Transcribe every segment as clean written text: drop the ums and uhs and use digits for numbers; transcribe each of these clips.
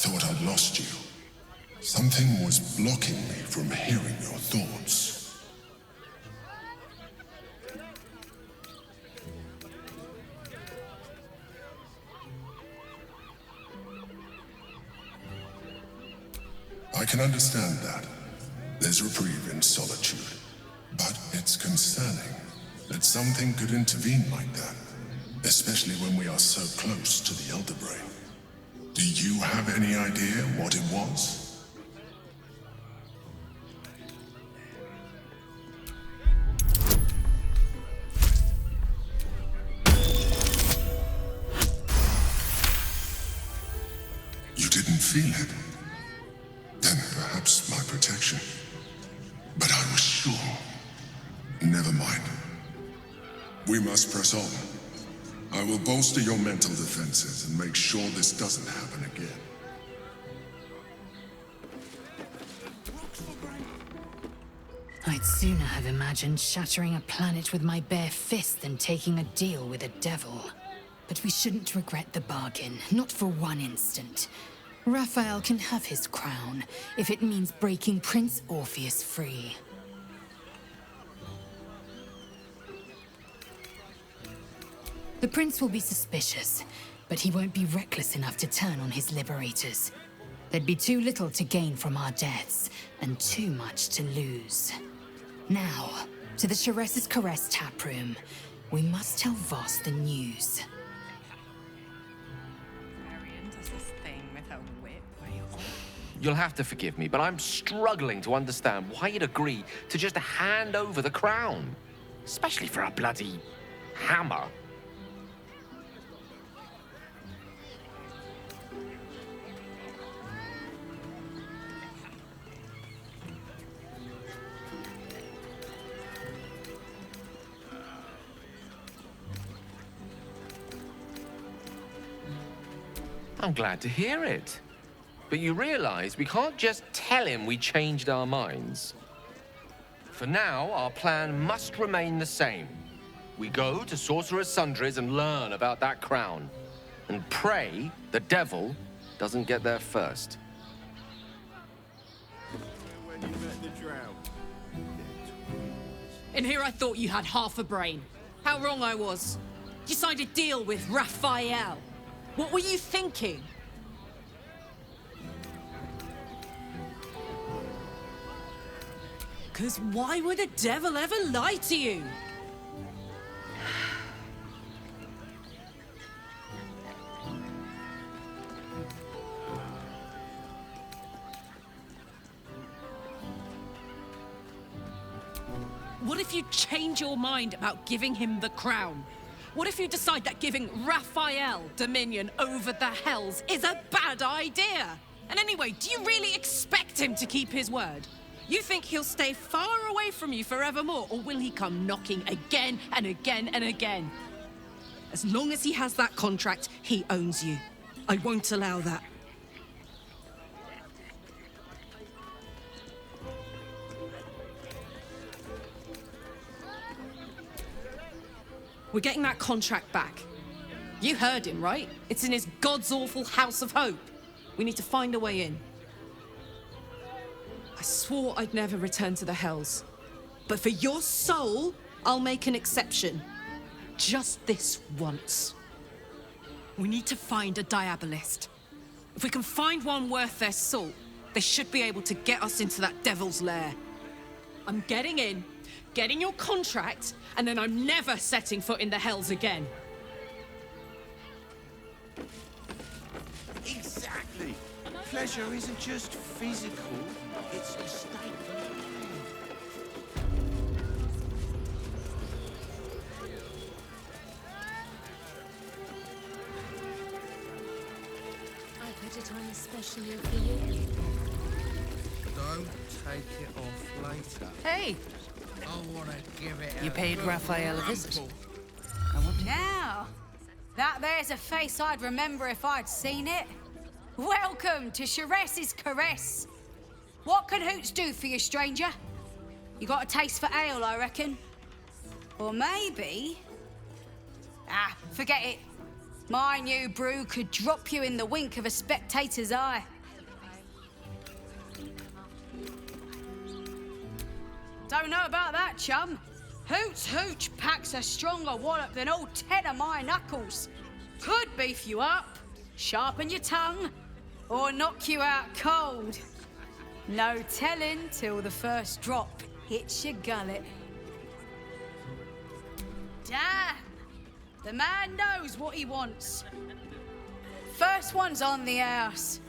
thought I'd lost you. Something was blocking me from hearing your thoughts. I can understand that. There's reprieve in solitude. But it's concerning that something could intervene like that, especially when we are so close to the Elder Brain. Do you have any idea what it was? You didn't feel it? Then perhaps my protection. But I was sure. Never mind. We must press on. I will bolster your mental defenses and make sure this doesn't happen again. I'd sooner have imagined shattering a planet with my bare fist than taking a deal with a devil. But we shouldn't regret the bargain, not for one instant. Raphael can have his crown, if it means breaking Prince Orpheus free. The prince will be suspicious, but he won't be reckless enough to turn on his liberators. There'd be too little to gain from our deaths, and too much to lose. Now, to the Ceres's Caress taproom. We must tell Voss the news. Larian does this thing with her whip. You'll have to forgive me, but I'm struggling to understand why you'd agree to just hand over the crown. Especially for a bloody hammer. I'm glad to hear it. But you realize we can't just tell him we changed our minds. For now, our plan must remain the same. We go to Sorcerer's Sundries and learn about that crown. And pray the devil doesn't get there first. When you met the Drow. In here I thought you had half a brain. How wrong I was. You signed a deal with Raphael. What were you thinking? Because why would a devil ever lie to you? What if you change your mind about giving him the crown? What if you decide that giving Raphael dominion over the Hells is a bad idea? And anyway, do you really expect him to keep his word? You think he'll stay far away from you forevermore, or will he come knocking again and again and again? As long as he has that contract, he owns you. I won't allow that. We're getting that contract back. You heard him, right? It's in his god's-awful House of Hope. We need to find a way in. I swore I'd never return to the Hells. But for your soul, I'll make an exception. Just this once. We need to find a Diabolist. If we can find one worth their salt, they should be able to get us into that devil's lair. I'm getting in, getting your contract, and then I'm never setting foot in the Hells again. Exactly. Pleasure isn't just physical, it's a state of mind. I put it on especially for you. Don't take it off later. Hey, I want to give it you a paid good Raphael a visit. rumple. Now, that there's a face I'd remember if I'd seen it. Welcome to Ceres's Caress. What can Hoots do for you, stranger? You got a taste for ale, I reckon? Or maybe... forget it. My new brew could drop you in the wink of a spectator's eye. Don't know about that, chum. Hoot's hooch packs a stronger wallop than all 10 of my knuckles. Could beef you up, sharpen your tongue, or knock you out cold. No telling till the first drop hits your gullet. Damn! The man knows what he wants. First one's on the house.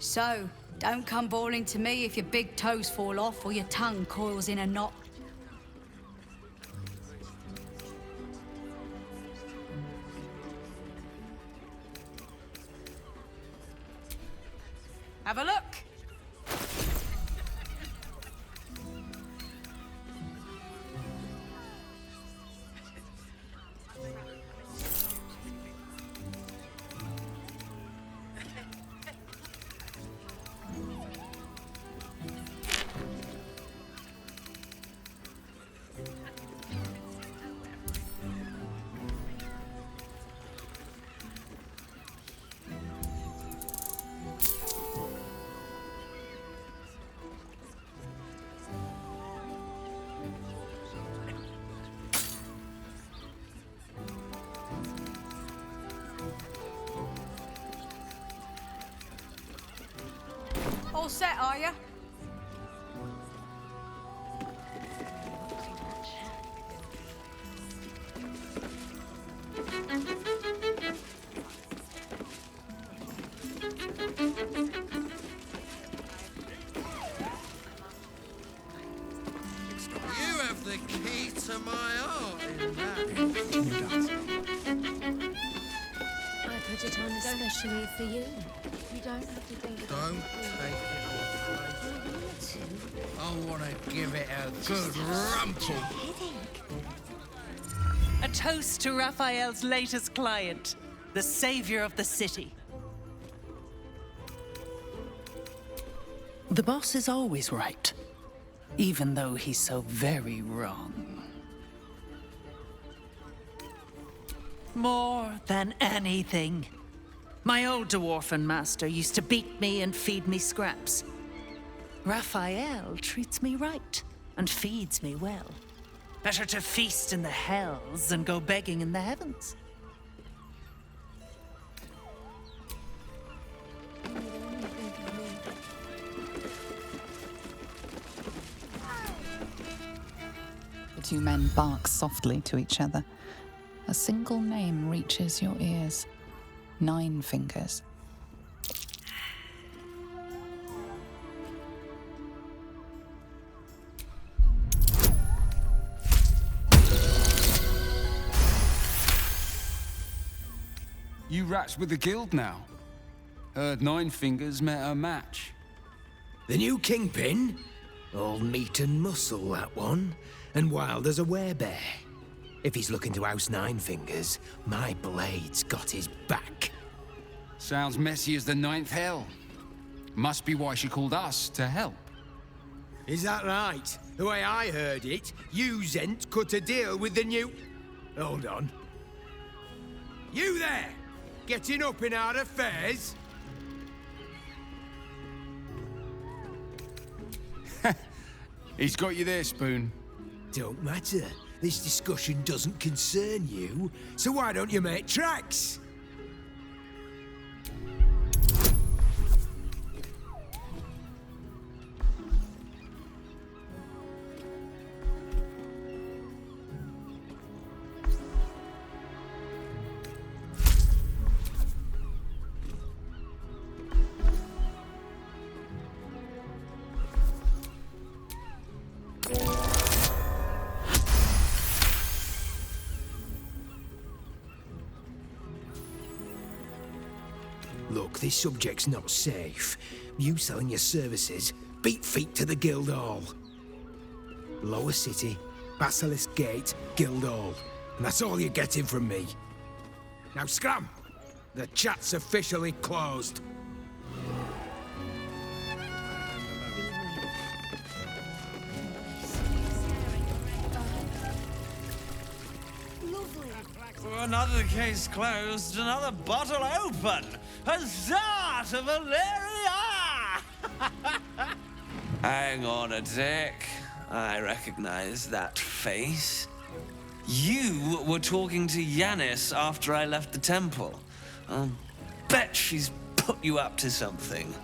So, don't come bawling to me if your big toes fall off or your tongue coils in a knot. Have a look. All set, are you? You have the key to my heart in that. I put it on especially for you. You don't have to think about Don't take it off later. I want to give it a good rumple. A toast to Raphael's latest client, the savior of the city. The boss is always right, even though he's so very wrong. More than anything, my old dwarfen master used to beat me and feed me scraps. Raphael treats me right and feeds me well. Better to feast in the hells than go begging in the heavens. The two men bark softly to each other. A single name reaches your ears. 9 Fingers. You rats with the guild now. Heard 9 Fingers met her match. The new kingpin? All meat and muscle, that one. And wild as a werebear. If he's looking to oust 9 Fingers, my blade's got his back. Sounds messy as the 9th hell. Must be why she called us to help. Is that right? The way I heard it, you Zent cut a deal with the new... Hold on. You there! Getting up in our affairs? He's got you there, Spoon. Don't matter. This discussion doesn't concern you, so why don't you make tracks? Look, this subject's not safe. You selling your services, beat feet to the Guildhall. Lower City, Basilisk Gate, Guildhall. And that's all you're getting from me. Now scram! The chat's officially closed. Another case closed, another bottle open. Huzzah to Valeria! Hang on a tick. I recognize that face. You were talking to Yanis after I left the temple. I'll bet she's put you up to something.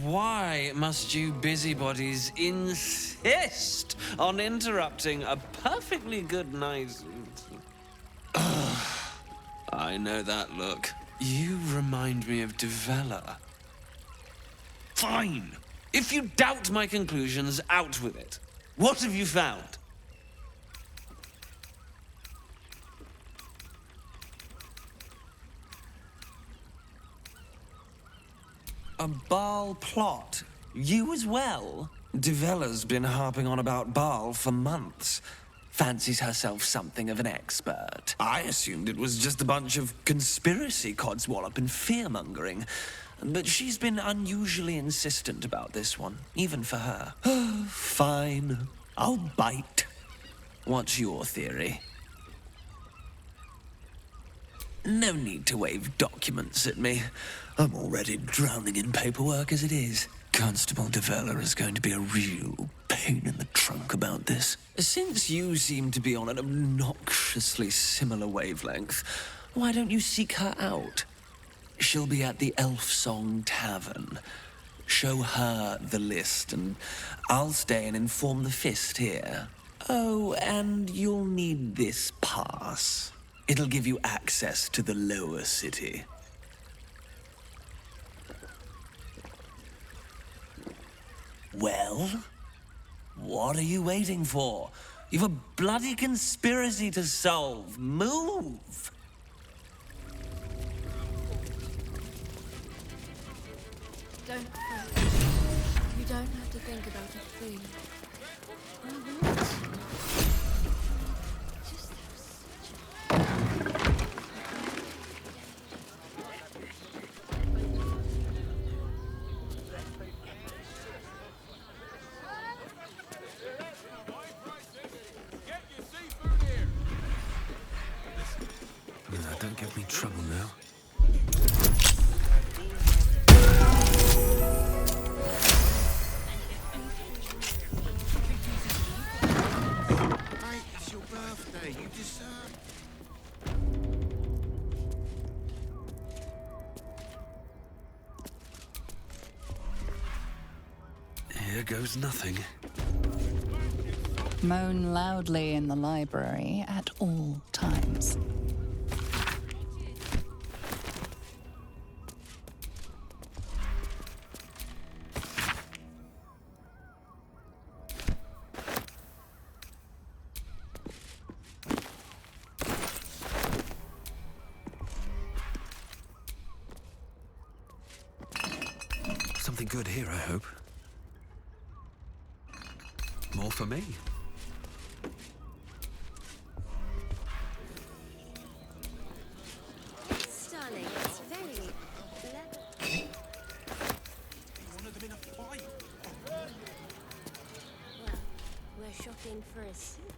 Why must you busybodies insist on interrupting a perfectly good night? I know that look. You remind me of Devella. Fine. If you doubt my conclusions, out with it. What have you found? A Baal plot? You as well? Devella's been harping on about Baal for months. Fancies herself something of an expert. I assumed it was just a bunch of conspiracy codswallop and fear-mongering. But she's been unusually insistent about this one, even for her. Fine. I'll bite. What's your theory? No need to wave documents at me. I'm already drowning in paperwork as it is. Constable Devella is going to be a real pain in the trunk about this. Since you seem to be on an obnoxiously similar wavelength, why don't you seek her out? She'll be at the Elf Song Tavern. Show her the list, and I'll stay and inform the Fist here. Oh, and you'll need this pass. It'll give you access to the lower city. Well, what are you waiting for? You've a bloody conspiracy to solve. Move! Don't fret. You don't have to think about a thing. I want to. Just have such Don't give me trouble now. Mate, it's your birthday. You deserve... Here goes nothing. Moan loudly in the library at all times. Something good here, I hope. More for me. stunning. It's very clever. One of them in a fight. Well, we're shopping for a suit.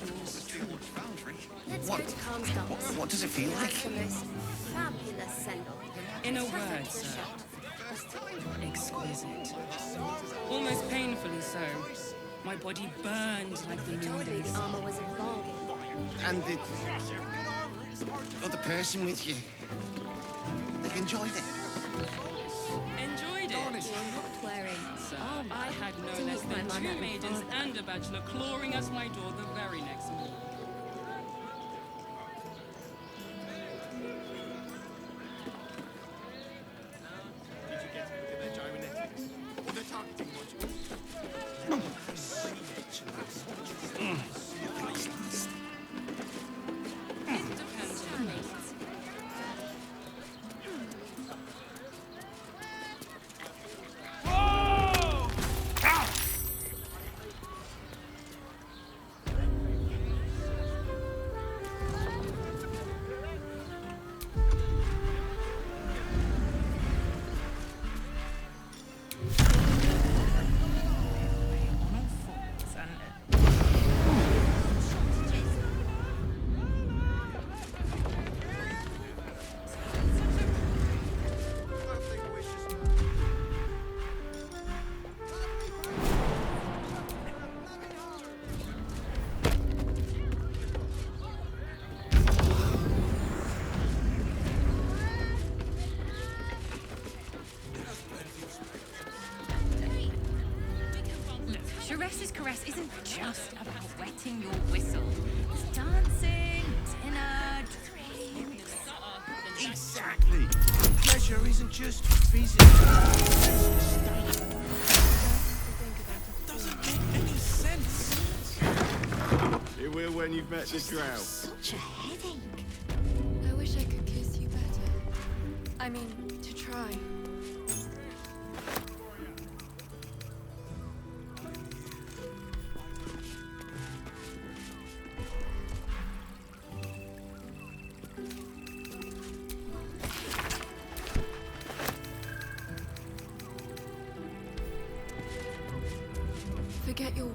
yours truly. Let's go to Calmsdale. What does it feel like? That's the most fabulous send-off. In a Perfect word, for the sir. show. Exquisite. Almost painfully so. My body burned like the You told me noondays. the armor was a bargain. And the other person with you, they enjoyed it. Enjoyed it? You're not wearing Sir, armor. I had no Didn't less you than find my 2 man maidens father? and a bachelor clawing at my door the very next morning. It depends on the person. Look, caress isn't just about wetting your whistle. It's dancing, dinner, drinks. Exactly. Pleasure isn't just physical. Doesn't make any sense. It will when you've met the Drow. Such a headache. I wish I could kiss you better. I mean, to try. Forget your...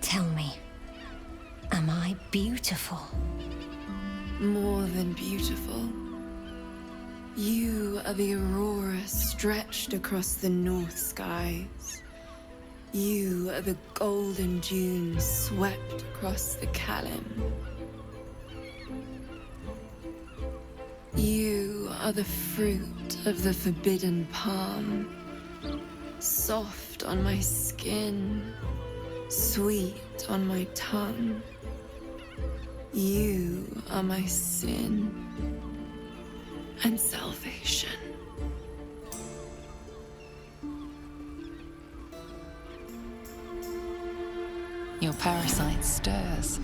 Tell me, am I beautiful? More than beautiful. You are the aurora stretched across the north skies. You are the golden dunes swept across the Acclaim. You are the fruit of the forbidden palm, soft on my skin, sweet on my tongue. You are my sin and salvation. Your parasite stirs,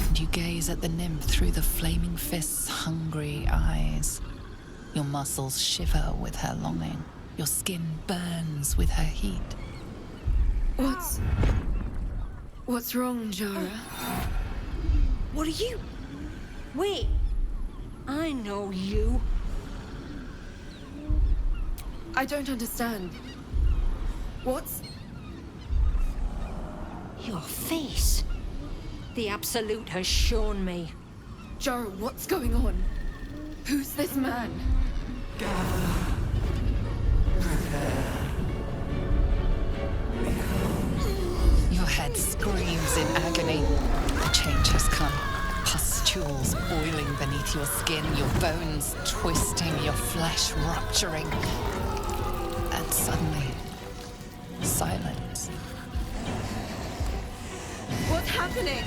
and you gaze at the nymph through the flaming fist's hungry eyes. Your muscles shiver with her longing. Your skin burns with her heat. What's wrong, Jara? What are you? Wait, I know you. I don't understand. What's... Your face. The Absolute has shown me. Jara, what's going on? Who's this man? Your head screams in agony. The change has come. Pustules boiling beneath your skin, your bones twisting, your flesh rupturing. And suddenly, silence. What's happening?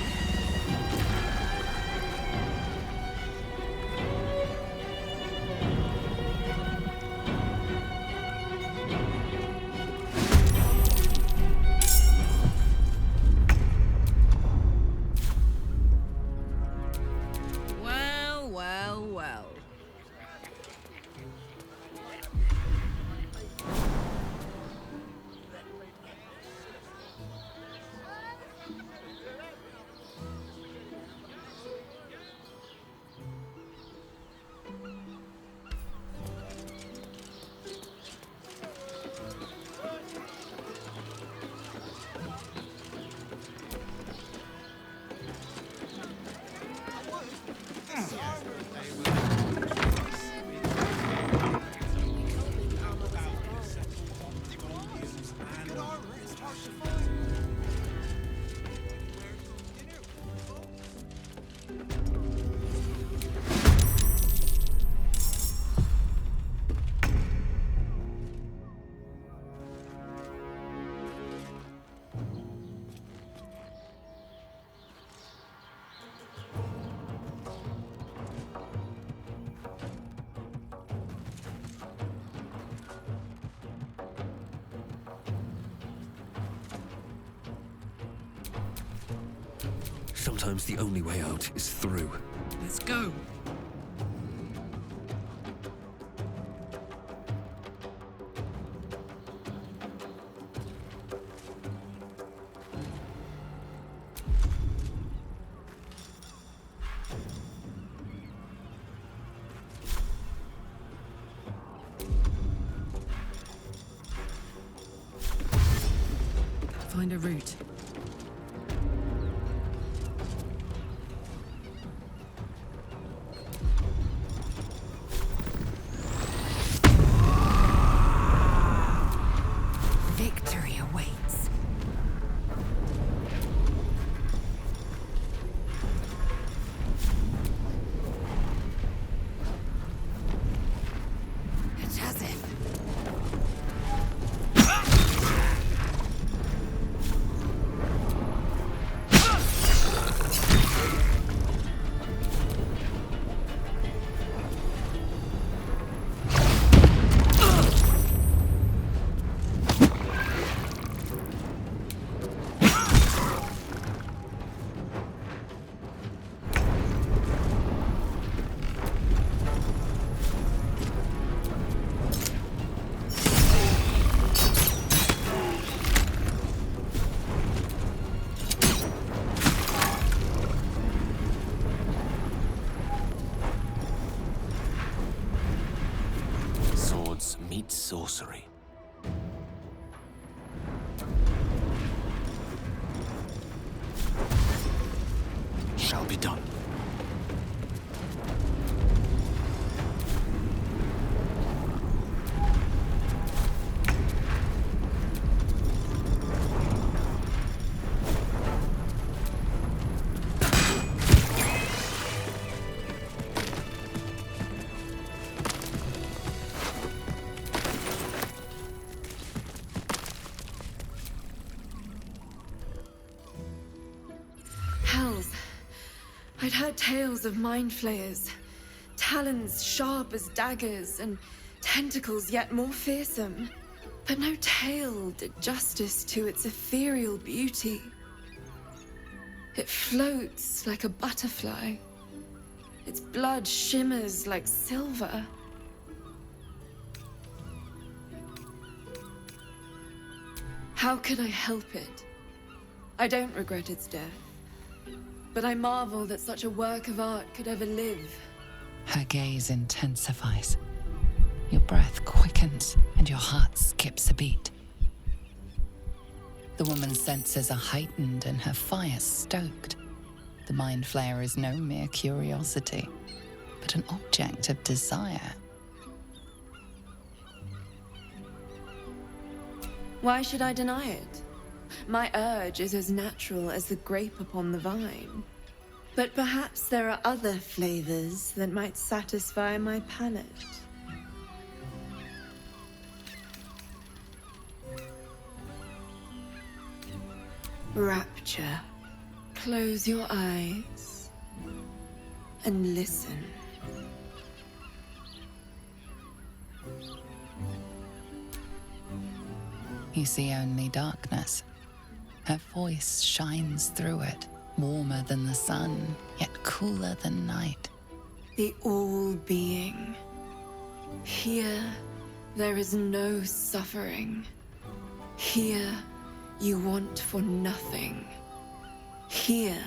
Well, well, well. Sometimes the only way out is through. Let's go. Find a route. Victory awaits. It's as if. Meet sorcery. Shall be done. I'd heard tales of mind flayers, talons sharp as daggers, and tentacles yet more fearsome. But no tale did justice to its ethereal beauty. It floats like a butterfly. Its blood shimmers like silver. How could I help it? I don't regret its death. But I marvel that such a work of art could ever live. Her gaze intensifies. Your breath quickens and your heart skips a beat. The woman's senses are heightened and her fire stoked. The mind flayer is no mere curiosity, but an object of desire. Why should I deny it? My urge is as natural as the grape upon the vine. But perhaps there are other flavors that might satisfy my palate. Rapture. Close your eyes and listen. You see only darkness. Her voice shines through it, warmer than the sun, yet cooler than night. The all-being. Here, there is no suffering. Here, you want for nothing. Here,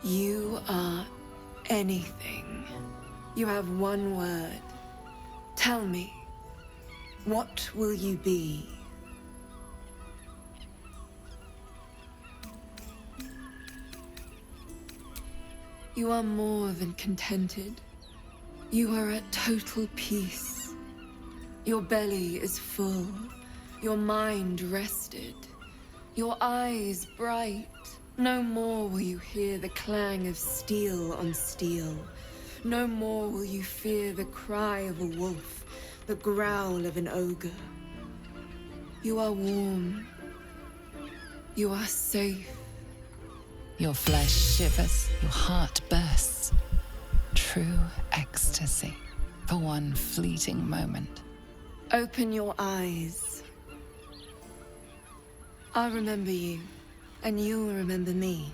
you are anything. You have one word. Tell me, what will you be? You are more than contented. You are at total peace. Your belly is full. Your mind rested. Your eyes bright. No more will you hear the clang of steel on steel. No more will you fear the cry of a wolf, the growl of an ogre. You are warm. You are safe. Your flesh shivers, your heart bursts. True ecstasy for one fleeting moment. Open your eyes. I'll remember you, and you'll remember me.